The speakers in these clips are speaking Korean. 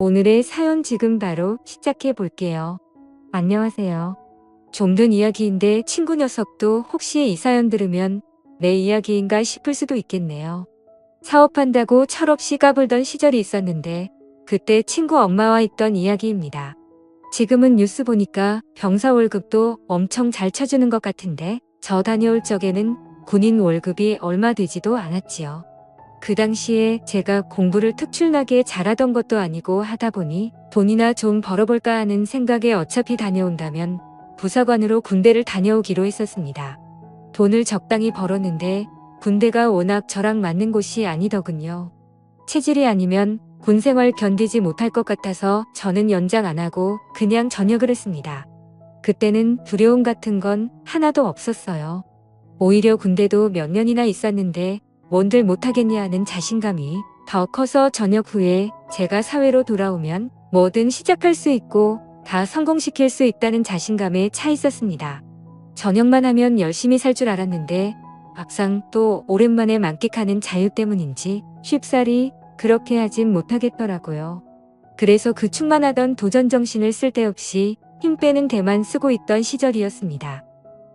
오늘의 사연 지금 바로 시작해 볼게요. 안녕하세요. 좀 전 이야기인데 친구 녀석도 혹시 이 사연 들으면 내 이야기인가 싶을 수도 있겠네요. 사업한다고 철없이 까불던 시절이 있었는데 그때 친구 엄마와 있던 이야기입니다. 지금은 뉴스 보니까 병사 월급도 엄청 잘 쳐주는 것 같은데 저 다녀올 적에는 군인 월급이 얼마 되지도 않았지요. 그 당시에 제가 공부를 특출나게 잘하던 것도 아니고 하다 보니 돈이나 좀 벌어볼까 하는 생각에 어차피 다녀온다면 부사관으로 군대를 다녀오기로 했었습니다. 돈을 적당히 벌었는데 군대가 워낙 저랑 맞는 곳이 아니더군요. 체질이 아니면 군 생활 견디지 못할 것 같아서 저는 연장 안 하고 그냥 전역을 했습니다. 그때는 두려움 같은 건 하나도 없었어요. 오히려 군대도 몇 년이나 있었는데 뭔들 못하겠냐 하는 자신감이 더 커서 전역 후에 제가 사회로 돌아오면 뭐든 시작할 수 있고 다 성공시킬 수 있다는 자신감에 차 있었습니다. 전역만 하면 열심히 살 줄 알았는데 막상 또 오랜만에 만끽하는 자유 때문인지 쉽사리 그렇게 하진 못하겠더라고요. 그래서 그 충만하던 도전정신을 쓸데없이 힘 빼는 데만 쓰고 있던 시절이었습니다.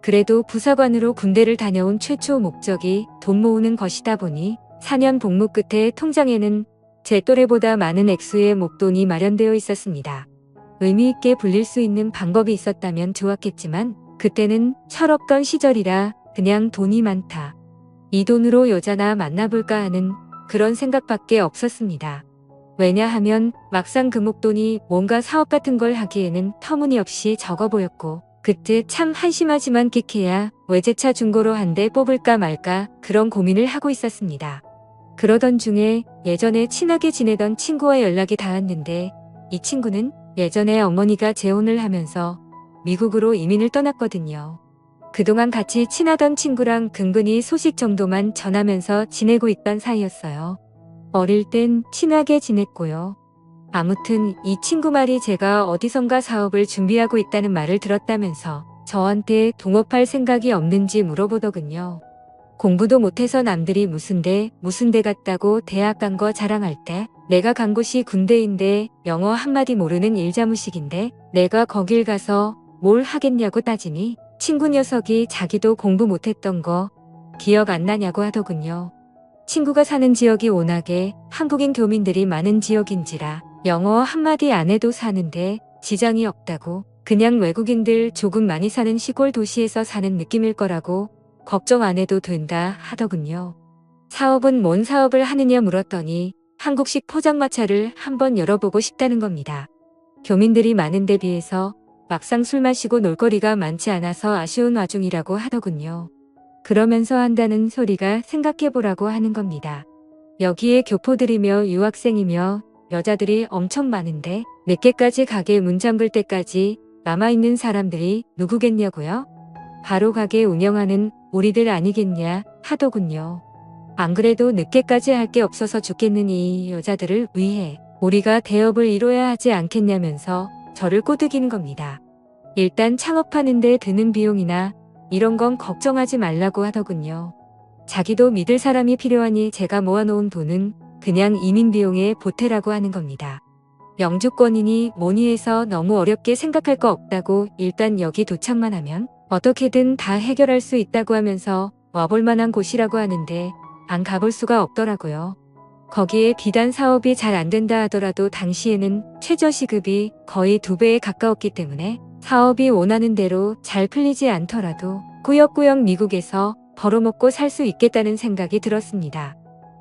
그래도 부사관으로 군대를 다녀온 최초 목적이 돈 모으는 것이다 보니 4년 복무 끝에 통장에는 제 또래보다 많은 액수의 목돈이 마련되어 있었습니다. 의미 있게 불릴 수 있는 방법이 있었다면 좋았겠지만 그때는 철없던 시절이라 그냥 돈이 많다. 이 돈으로 여자나 만나볼까 하는 그런 생각밖에 없었습니다. 왜냐하면 막상 그 목돈이 뭔가 사업 같은 걸 하기에는 터무니없이 적어 보였고 그때 참 한심하지만 끽해야 외제차 중고로 한 대 뽑을까 말까 그런 고민을 하고 있었습니다. 그러던 중에 예전에 친하게 지내던 친구와 연락이 닿았는데 이 친구는 예전에 어머니가 재혼을 하면서 미국으로 이민을 떠났거든요. 그동안 같이 친하던 친구랑 근근히 소식 정도만 전하면서 지내고 있던 사이였어요. 어릴 땐 친하게 지냈고요. 아무튼 이 친구 말이 제가 어디선가 사업을 준비하고 있다는 말을 들었다면서 저한테 동업할 생각이 없는지 물어보더군요. 공부도 못해서 남들이 무슨 대 갔다고 대학 간 거 자랑할 때 내가 간 곳이 군대인데 영어 한마디 모르는 일자무식인데 내가 거길 가서 뭘 하겠냐고 따지니 친구 녀석이 자기도 공부 못했던 거 기억 안 나냐고 하더군요. 친구가 사는 지역이 워낙에 한국인 교민들이 많은 지역인지라 영어 한마디 안 해도 사는데 지장이 없다고 그냥 외국인들 조금 많이 사는 시골 도시에서 사는 느낌일 거라고 걱정 안 해도 된다 하더군요. 사업은 뭔 사업을 하느냐 물었더니 한국식 포장마차를 한번 열어보고 싶다는 겁니다. 교민들이 많은 데 비해서 막상 술 마시고 놀거리가 많지 않아서 아쉬운 와중이라고 하더군요. 그러면서 한다는 소리가 생각해보라고 하는 겁니다. 여기에 교포들이며 유학생이며 여자들이 엄청 많은데 늦게까지 가게 문 잠글 때까지 남아있는 사람들이 누구겠냐고요? 바로 가게 운영하는 우리들 아니겠냐 하더군요. 안 그래도 늦게까지 할 게 없어서 죽겠는 이 여자들을 위해 우리가 대업을 이뤄야 하지 않겠냐면서 저를 꼬드기는 겁니다. 일단 창업하는데 드는 비용이나 이런 건 걱정하지 말라고 하더군요. 자기도 믿을 사람이 필요하니 제가 모아놓은 돈은 그냥 이민 비용에 보태라고 하는 겁니다. 영주권이니 뭐니 해서 너무 어렵게 생각할 거 없다고 일단 여기 도착만 하면 어떻게든 다 해결할 수 있다고 하면서 와볼 만한 곳이라고 하는데 안 가볼 수가 없더라고요. 거기에 비단 사업이 잘 안 된다 하더라도 당시에는 최저시급이 거의 2배에 가까웠기 때문에 사업이 원하는 대로 잘 풀리지 않더라도 꾸역꾸역 미국에서 벌어먹고 살 수 있겠다는 생각이 들었습니다.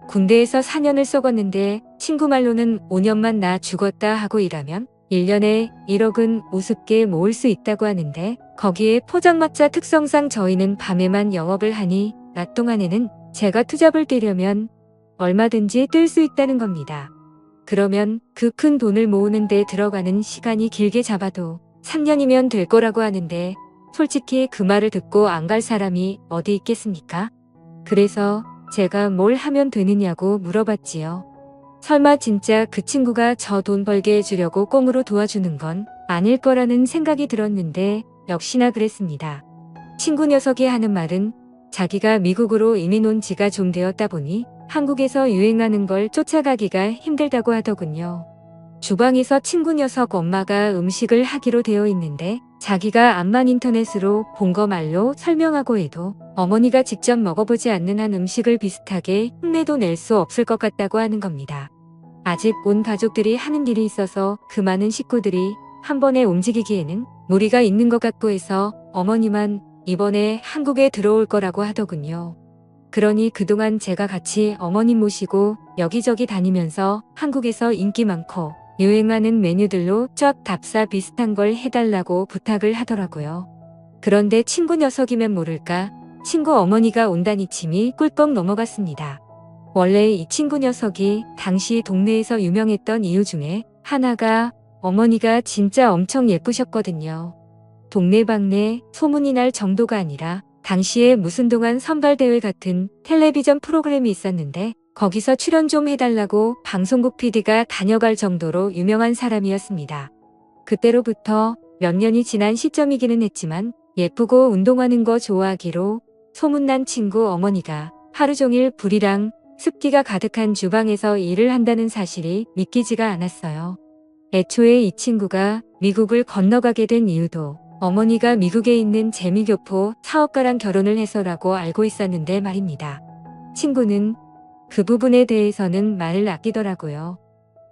군대에서 4년을 썩었는데 친구 말로는 5년만 나 죽었다 하고 일하면 1년에 1억은 우습게 모을 수 있다고 하는데 거기에 포장마차 특성상 저희는 밤에만 영업을 하니 낮 동안에는 제가 투잡을 뛰려면 얼마든지 뜰 수 있다는 겁니다. 그러면 그 큰 돈을 모으는 데 들어가는 시간이 길게 잡아도 3년이면 될 거라고 하는데 솔직히 그 말을 듣고 안 갈 사람이 어디 있겠습니까? 그래서 제가 뭘 하면 되느냐고 물어봤지요. 설마 진짜 그 친구가 저 돈 벌게 해주려고 꽁으로 도와주는 건 아닐 거라는 생각이 들었는데 역시나 그랬습니다. 친구 녀석이 하는 말은 자기가 미국으로 이민 온 지가 좀 되었다 보니 한국에서 유행하는 걸 쫓아가기가 힘들다고 하더군요. 주방에서 친구 녀석 엄마가 음식을 하기로 되어 있는데 자기가 암만 인터넷으로 본 거 말로 설명하고 해도 어머니가 직접 먹어보지 않는 한 음식을 비슷하게 흉내도 낼 수 없을 것 같다고 하는 겁니다. 아직 온 가족들이 하는 일이 있어서 그 많은 식구들이 한 번에 움직이기에는 무리가 있는 것 같고 해서 어머니만 이번에 한국에 들어올 거라고 하더군요. 그러니 그동안 제가 같이 어머님 모시고 여기저기 다니면서 한국에서 인기 많고 유행하는 메뉴들로 쫙 답사 비슷한 걸 해달라고 부탁을 하더라고요. 그런데 친구 녀석이면 모를까 친구 어머니가 온다니 침이 꿀꺽 넘어갔습니다. 원래 이 친구 녀석이 당시 동네에서 유명했던 이유 중에 하나가 어머니가 진짜 엄청 예쁘셨거든요. 동네방네 소문이 날 정도가 아니라 당시에 무슨 동안 선발대회 같은 텔레비전 프로그램이 있었는데 거기서 출연 좀 해달라고 방송국 PD가 다녀갈 정도로 유명한 사람이었습니다. 그때로부터 몇 년이 지난 시점이기는 했지만 예쁘고 운동하는 거 좋아하기로 소문난 친구 어머니가 하루 종일 불이랑 습기가 가득한 주방에서 일을 한다는 사실이 믿기지가 않았어요. 애초에 이 친구가 미국을 건너가게 된 이유도 어머니가 미국에 있는 재미교포 사업가랑 결혼을 해서라고 알고 있었는데 말입니다. 친구는 그 부분에 대해서는 말을 아끼더라고요.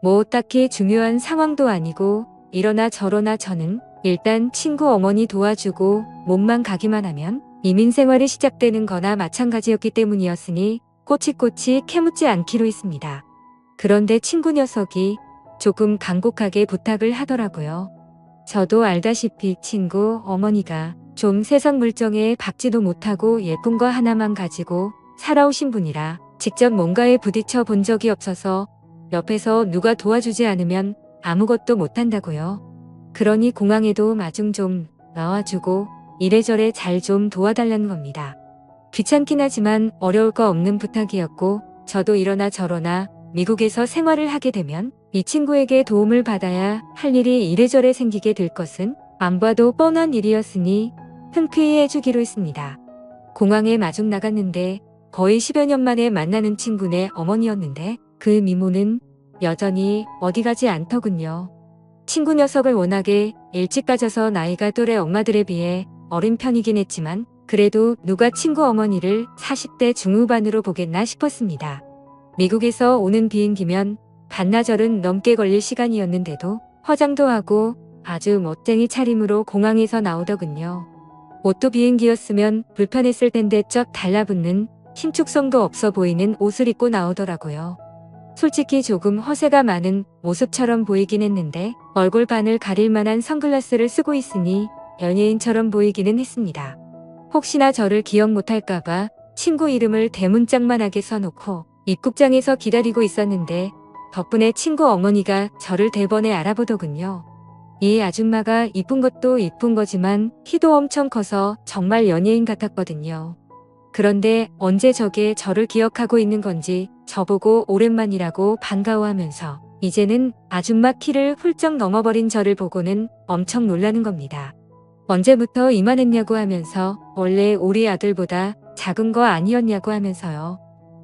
뭐 딱히 중요한 상황도 아니고 이러나 저러나 저는 일단 친구 어머니 도와주고 몸만 가기만 하면 이민 생활이 시작되는 거나 마찬가지였기 때문이었으니 꼬치꼬치 캐묻지 않기로 했습니다. 그런데 친구 녀석이 조금 간곡하게 부탁을 하더라고요. 저도 알다시피 친구 어머니가 좀 세상 물정에 박지도 못하고 예쁜 거 하나만 가지고 살아오신 분이라 직접 뭔가에 부딪혀 본 적이 없어서 옆에서 누가 도와주지 않으면 아무것도 못한다고요. 그러니 공항에도 마중 좀 나와주고 이래저래 잘 좀 도와달라는 겁니다. 귀찮긴 하지만 어려울 거 없는 부탁이었고 저도 이러나 저러나 미국에서 생활을 하게 되면 이 친구에게 도움을 받아야 할 일이 이래저래 생기게 될 것은 안 봐도 뻔한 일이었으니 흔쾌히 해주기로 했습니다. 공항에 마중 나갔는데 거의 10여 년 만에 만나는 친구네 어머니였는데 그 미모는 여전히 어디 가지 않더군요. 친구 녀석을 워낙에 일찍 가져서 나이가 또래 엄마들에 비해 어린 편이긴 했지만 그래도 누가 친구 어머니를 40대 중후반으로 보겠나 싶었습니다. 미국에서 오는 비행기면 반나절은 넘게 걸릴 시간이었는데도 화장도 하고 아주 멋쟁이 차림으로 공항에서 나오더군요. 옷도 비행기였으면 불편했을 텐데 쩍 달라붙는 신축성도 없어 보이는 옷을 입고 나오더라고요. 솔직히 조금 허세가 많은 모습처럼 보이긴 했는데 얼굴 반을 가릴 만한 선글라스를 쓰고 있으니 연예인처럼 보이기는 했습니다. 혹시나 저를 기억 못할까봐 친구 이름을 대문짝만하게 써놓고 입국장에서 기다리고 있었는데 덕분에 친구 어머니가 저를 대번에 알아보더군요. 이 아줌마가 이쁜 것도 이쁜 거지만 키도 엄청 커서 정말 연예인 같았거든요. 그런데 언제 저게 저를 기억하고 있는 건지 저보고 오랜만이라고 반가워하면서 이제는 아줌마 키를 훌쩍 넘어버린 저를 보고는 엄청 놀라는 겁니다. 언제부터 이만했냐고 하면서 원래 우리 아들보다 작은 거 아니었냐고 하면서요.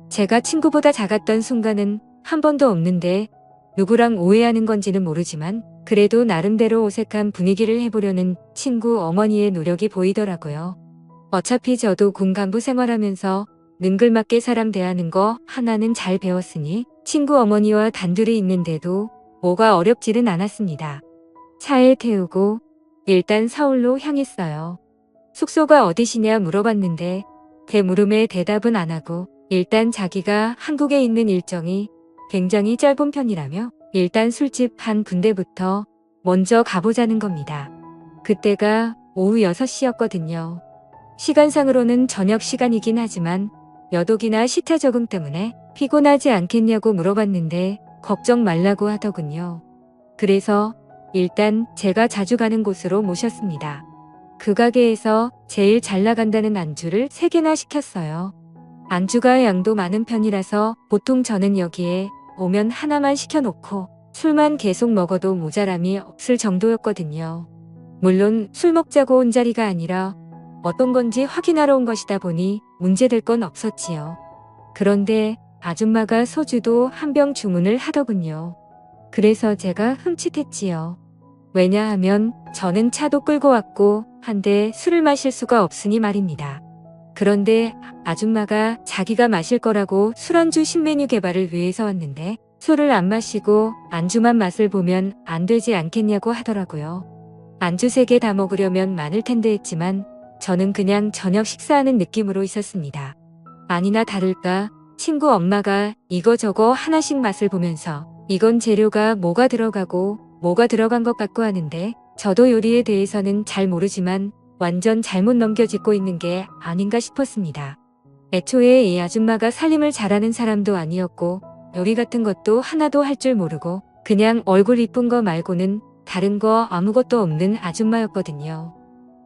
제가 친구보다 작았던 순간은 한 번도 없는데 누구랑 오해하는 건지는 모르지만 그래도 나름대로 어색한 분위기를 해보려는 친구 어머니의 노력이 보이더라고요. 어차피 저도 군 간부 생활하면서 능글맞게 사람 대하는 거 하나는 잘 배웠으니 친구 어머니와 단둘이 있는데도 뭐가 어렵지는 않았습니다. 차에 태우고 일단 서울로 향했어요. 숙소가 어디시냐 물어봤는데 대물음에 대답은 안 하고 일단 자기가 한국에 있는 일정이 굉장히 짧은 편이라며 일단 술집 한 군데부터 먼저 가보자는 겁니다. 그때가 오후 6시였거든요. 시간상으로는 저녁 시간이긴 하지만 몇 억이나 시차 적응 때문에 피곤하지 않겠냐고 물어봤는데 걱정 말라고 하더군요. 그래서 일단 제가 자주 가는 곳으로 모셨습니다. 그 가게에서 제일 잘 나간다는 안주를 3개나 시켰어요. 안주가 양도 많은 편이라서 보통 저는 여기에 오면 하나만 시켜놓고 술만 계속 먹어도 모자람이 없을 정도였거든요. 물론 술 먹자고 온 자리가 아니라 어떤 건지 확인하러 온 것이다 보니 문제될 건 없었지요. 그런데 아줌마가 소주도 한 병 주문을 하더군요. 그래서 제가 흠칫했지요. 왜냐하면 저는 차도 끌고 왔고 한데 술을 마실 수가 없으니 말입니다. 그런데 아줌마가 자기가 마실 거라고 술안주 신메뉴 개발을 위해서 왔는데 술을 안 마시고 안주만 맛을 보면 안 되지 않겠냐고 하더라고요. 안주 3개 다 먹으려면 많을 텐데 했지만 저는 그냥 저녁 식사하는 느낌으로 있었습니다. 아니나 다를까 친구 엄마가 이거저거 하나씩 맛을 보면서 이건 재료가 뭐가 들어가고 뭐가 들어간 것 같고 하는데 저도 요리에 대해서는 잘 모르지만 완전 잘못 넘겨짚고 있는 게 아닌가 싶었습니다. 애초에 이 아줌마가 살림을 잘하는 사람도 아니었고 요리 같은 것도 하나도 할 줄 모르고 그냥 얼굴 이쁜 거 말고는 다른 거 아무것도 없는 아줌마였거든요.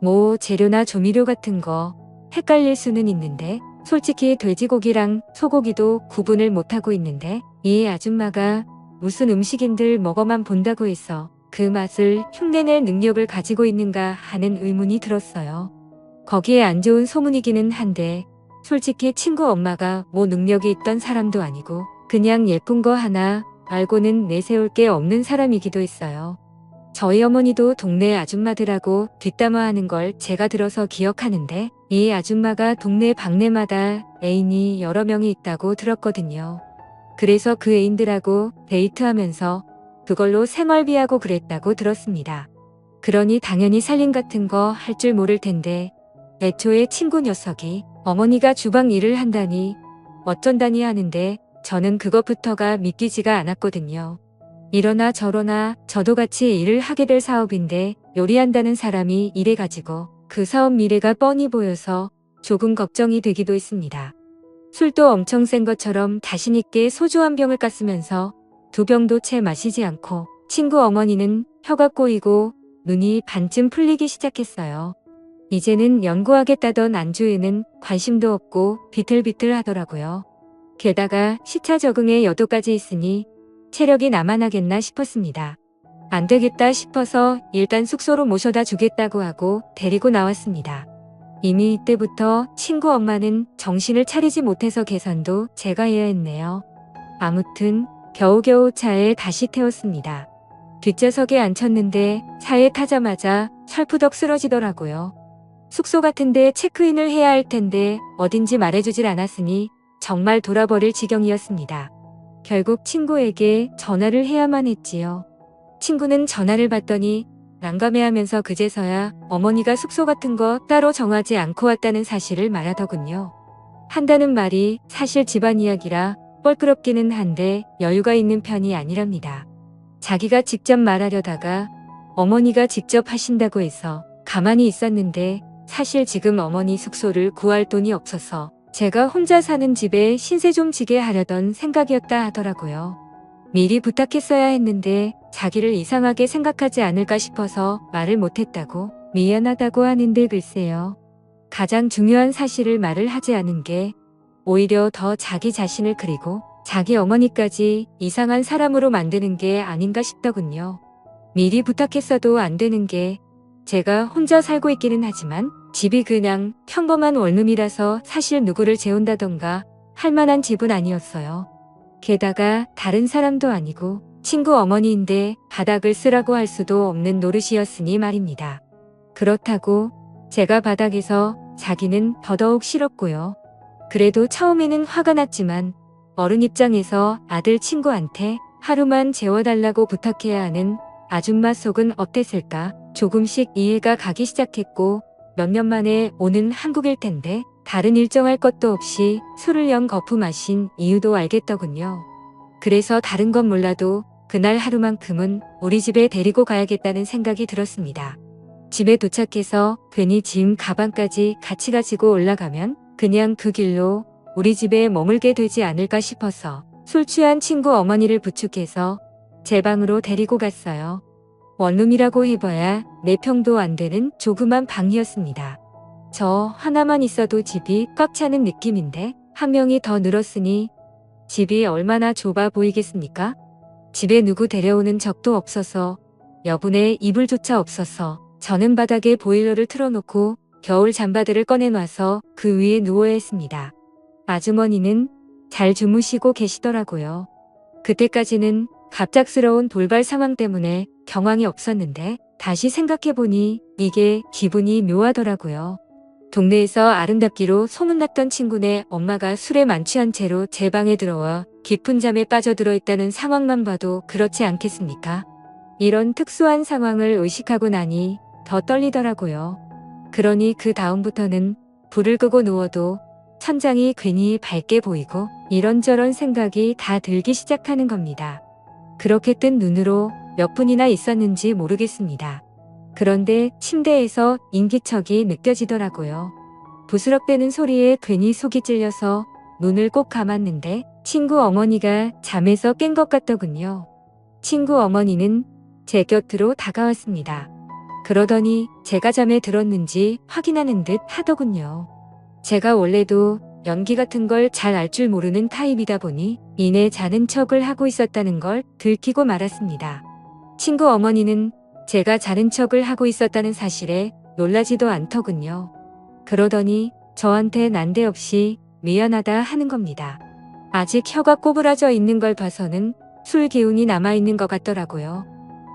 뭐 재료나 조미료 같은 거 헷갈릴 수는 있는데 솔직히 돼지고기랑 소고기도 구분을 못하고 있는데 이 아줌마가 무슨 음식인들 먹어만 본다고 해서 그 맛을 흉내낼 능력을 가지고 있는가 하는 의문이 들었어요. 거기에 안 좋은 소문이기는 한데 솔직히 친구 엄마가 뭐 능력이 있던 사람도 아니고 그냥 예쁜 거 하나 말고는 내세울 게 없는 사람이기도 했어요. 저희 어머니도 동네 아줌마들하고 뒷담화하는 걸 제가 들어서 기억하는데 이 아줌마가 동네 방네마다 애인이 여러 명이 있다고 들었거든요. 그래서 그 애인들하고 데이트하면서 그걸로 생활비하고 그랬다고 들었습니다. 그러니 당연히 살림 같은 거 할 줄 모를 텐데 애초에 친구 녀석이 어머니가 주방 일을 한다니 어쩐다니 하는데 저는 그것부터가 믿기지가 않았거든요. 이러나 저러나 저도 같이 일을 하게 될 사업인데 요리한다는 사람이 이래가지고 그 사업 미래가 뻔히 보여서 조금 걱정이 되기도 했습니다. 술도 엄청 센 것처럼 자신 있게 소주 한 병을 깠으면서 2병도 채 마시지 않고 친구 어머니는 혀가 꼬이고 눈이 반쯤 풀리기 시작했어요. 이제는 연구하겠다던 안주에는 관심도 없고 비틀비틀 하더라고요. 게다가 시차 적응에 여도까지 있으니 체력이 남아나겠나 싶었습니다. 안 되겠다 싶어서 일단 숙소로 모셔다 주겠다고 하고 데리고 나왔습니다. 이미 이때부터 친구 엄마는 정신을 차리지 못해서 계산도 제가 해야 했네요. 아무튼 겨우겨우 차에 다시 태웠습니다. 뒷좌석에 앉혔는데 차에 타자마자 철푸덕 쓰러지더라고요. 숙소 같은데 체크인을 해야 할 텐데 어딘지 말해주질 않았으니 정말 돌아버릴 지경이었습니다. 결국 친구에게 전화를 해야만 했지요. 친구는 전화를 받더니 난감해하면서 그제서야 어머니가 숙소 같은 거 따로 정하지 않고 왔다는 사실을 말하더군요. 한다는 말이 사실 집안 이야기라 뻘끄럽기는 한데 여유가 있는 편이 아니랍니다. 자기가 직접 말하려다가 어머니가 직접 하신다고 해서 가만히 있었는데 사실 지금 어머니 숙소를 구할 돈이 없어서 제가 혼자 사는 집에 신세 좀 지게 하려던 생각이었다 하더라고요. 미리 부탁했어야 했는데 자기를 이상하게 생각하지 않을까 싶어서 말을 못했다고 미안하다고 하는데 글쎄요. 가장 중요한 사실을 말을 하지 않은 게 오히려 더 자기 자신을 그리고 자기 어머니까지 이상한 사람으로 만드는 게 아닌가 싶더군요. 미리 부탁했어도 안 되는 게 제가 혼자 살고 있기는 하지만 집이 그냥 평범한 원룸이라서 사실 누구를 재운다던가 할 만한 집은 아니었어요. 게다가 다른 사람도 아니고 친구 어머니인데 바닥을 쓰라고 할 수도 없는 노릇이었으니 말입니다. 그렇다고 제가 바닥에서 자기는 더더욱 싫었고요. 그래도 처음에는 화가 났지만 어른 입장에서 아들 친구한테 하루만 재워달라고 부탁해야 하는 아줌마 속은 어땠을까 조금씩 이해가 가기 시작했고 몇 년 만에 오는 한국일 텐데 다른 일정할 것도 없이 술을 영 거푸 마신 이유도 알겠더군요. 그래서 다른 건 몰라도 그날 하루만큼은 우리 집에 데리고 가야겠다는 생각이 들었습니다. 집에 도착해서 괜히 짐 가방까지 같이 가지고 올라가면 그냥 그 길로 우리 집에 머물게 되지 않을까 싶어서 술 취한 친구 어머니를 부축해서 제 방으로 데리고 갔어요. 원룸이라고 해봐야 4평도 안 되는 조그만 방이었습니다. 저 하나만 있어도 집이 꽉 차는 느낌인데 한 명이 더 늘었으니 집이 얼마나 좁아 보이겠습니까? 집에 누구 데려오는 적도 없어서 여분의 이불조차 없어서 저는 바닥에 보일러를 틀어놓고 겨울 잠바들을 꺼내놔서 그 위에 누워야 했습니다. 아주머니는 잘 주무시고 계시더라고요. 그때까지는 갑작스러운 돌발 상황 때문에 경황이 없었는데 다시 생각해보니 이게 기분이 묘하더라고요. 동네에서 아름답기로 소문났던 친구네 엄마가 술에 만취한 채로 제 방에 들어와 깊은 잠에 빠져들어 있다는 상황만 봐도 그렇지 않겠습니까? 이런 특수한 상황을 의식하고 나니 더 떨리더라고요. 그러니 그 다음부터는 불을 끄고 누워도 천장이 괜히 밝게 보이고 이런저런 생각이 다 들기 시작하는 겁니다. 그렇게 뜬 눈으로 몇 분이나 있었는지 모르겠습니다. 그런데 침대에서 인기척이 느껴지더라고요. 부스럭대는 소리에 괜히 속이 찔려서 눈을 꼭 감았는데 친구 어머니가 잠에서 깬 것 같더군요. 친구 어머니는 제 곁으로 다가왔습니다. 그러더니 제가 잠에 들었는지 확인하는 듯 하더군요. 제가 원래도 연기 같은 걸 잘 알 줄 모르는 타입이다 보니 이내 자는 척을 하고 있었다는 걸 들키고 말았습니다. 친구 어머니는 제가 자는 척을 하고 있었다는 사실에 놀라지도 않더군요. 그러더니 저한테 난데없이 미안하다 하는 겁니다. 아직 혀가 꼬부라져 있는 걸 봐서는 술 기운이 남아있는 것 같더라고요.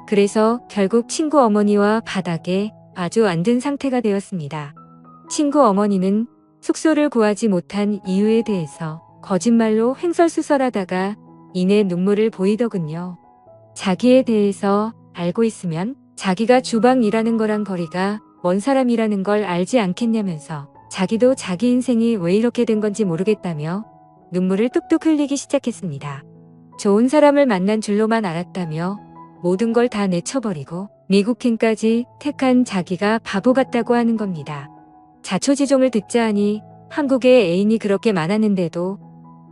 그래서 결국 친구 어머니와 바닥에 아주 안 든 상태가 되었습니다. 친구 어머니는 숙소를 구하지 못한 이유에 대해서 거짓말로 횡설수설하다가 이내 눈물을 보이더군요. 자기에 대해서 알고 있으면 자기가 주방 일하는 거랑 거리가 먼 사람이라는 걸 알지 않겠냐면서 자기도 자기 인생이 왜 이렇게 된 건지 모르겠다며 눈물을 뚝뚝 흘리기 시작했습니다. 좋은 사람을 만난 줄로만 알았다며 모든 걸 다 내쳐버리고 미국행까지 택한 자기가 바보 같다고 하는 겁니다. 자초지종을 듣자 하니 한국에 애인이 그렇게 많았는데도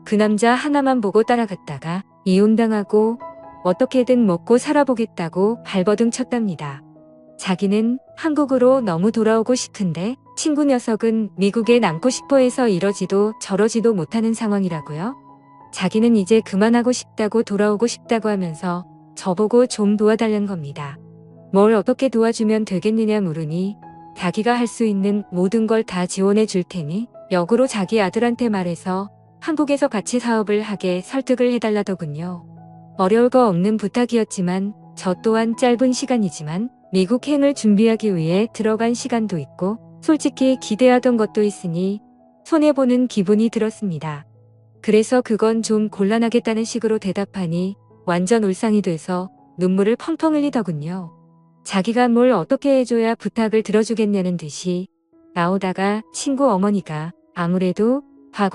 그 남자 하나만 보고 따라갔다가 이혼당하고 어떻게든 먹고 살아보겠다고 발버둥 쳤답니다. 자기는 한국으로 너무 돌아오고 싶은데 친구 녀석은 미국에 남고 싶어 해서 이러지도 저러지도 못하는 상황이라고요. 자기는 이제 그만하고 싶다고 돌아오고 싶다고 하면서 저보고 좀 도와달라는 겁니다. 뭘 어떻게 도와주면 되겠느냐 물으니 자기가 할 수 있는 모든 걸 다 지원해 줄 테니 역으로 자기 아들한테 말해서 한국에서 같이 사업을 하게 설득을 해달라더군요. 어려울 거 없는 부탁이었지만 저 또한 짧은 시간이지만 미국행을 준비하기 위해 들어간 시간도 있고 솔직히 기대하던 것도 있으니 손해보는 기분이 들었습니다. 그래서 그건 좀 곤란하겠다는 식으로 대답하니 완전 울상이 돼서 눈물을 펑펑 흘리더군요. 자기가 뭘 어떻게 해줘야 부탁을 들어주겠냐는 듯이 나오다가 친구 어머니가 아무래도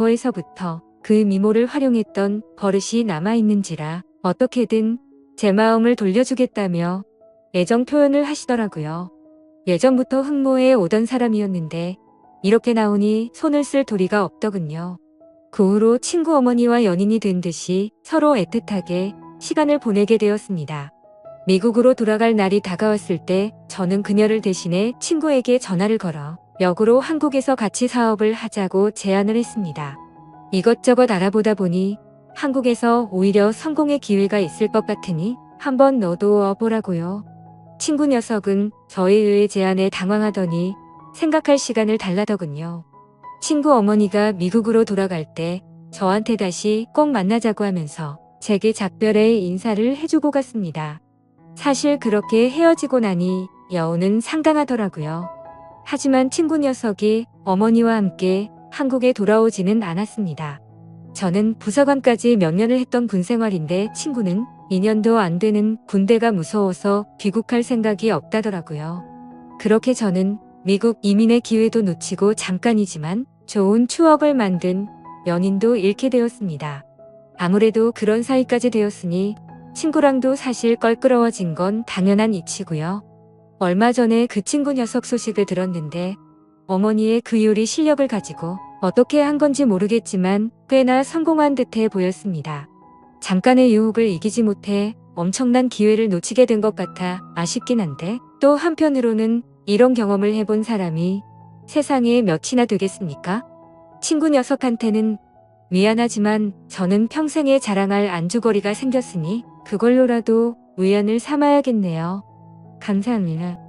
과거에서부터 그 미모를 활용했던 버릇이 남아있는지라 어떻게든 제 마음을 돌려주겠다며 애정 표현을 하시더라고요. 예전부터 흠모해 오던 사람이었는데 이렇게 나오니 손을 쓸 도리가 없더군요. 그 후로 친구 어머니와 연인이 된 듯이 서로 애틋하게 시간을 보내게 되었습니다. 미국으로 돌아갈 날이 다가왔을 때 저는 그녀를 대신해 친구에게 전화를 걸어 역으로 한국에서 같이 사업을 하자고 제안을 했습니다. 이것저것 알아보다 보니 한국에서 오히려 성공의 기회가 있을 것 같으니 한번 너도 와보라고요. 친구 녀석은 저의 의외 제안에 당황하더니 생각할 시간을 달라더군요. 친구 어머니가 미국으로 돌아갈 때 저한테 다시 꼭 만나자고 하면서 제게 작별의 인사를 해주고 갔습니다. 사실 그렇게 헤어지고 나니 여운은 상당하더라고요. 하지만 친구 녀석이 어머니와 함께 한국에 돌아오지는 않았습니다. 저는 부사관까지 몇 년을 했던 군 생활인데 친구는 2년도 안 되는 군대가 무서워서 귀국할 생각이 없다더라고요. 그렇게 저는 미국 이민의 기회도 놓치고 잠깐이지만 좋은 추억을 만든 연인도 잃게 되었습니다. 아무래도 그런 사이까지 되었으니 친구랑도 사실 껄끄러워진 건 당연한 이치고요. 얼마 전에 그 친구 녀석 소식을 들었는데 어머니의 그 요리 실력을 가지고 어떻게 한 건지 모르겠지만 꽤나 성공한 듯해 보였습니다. 잠깐의 유혹을 이기지 못해 엄청난 기회를 놓치게 된 것 같아 아쉽긴 한데 또 한편으로는 이런 경험을 해본 사람이 세상에 몇이나 되겠습니까? 친구 녀석한테는 미안하지만 저는 평생에 자랑할 안주거리가 생겼으니 그걸로라도 우연을 삼아야겠네요. 감사합니다.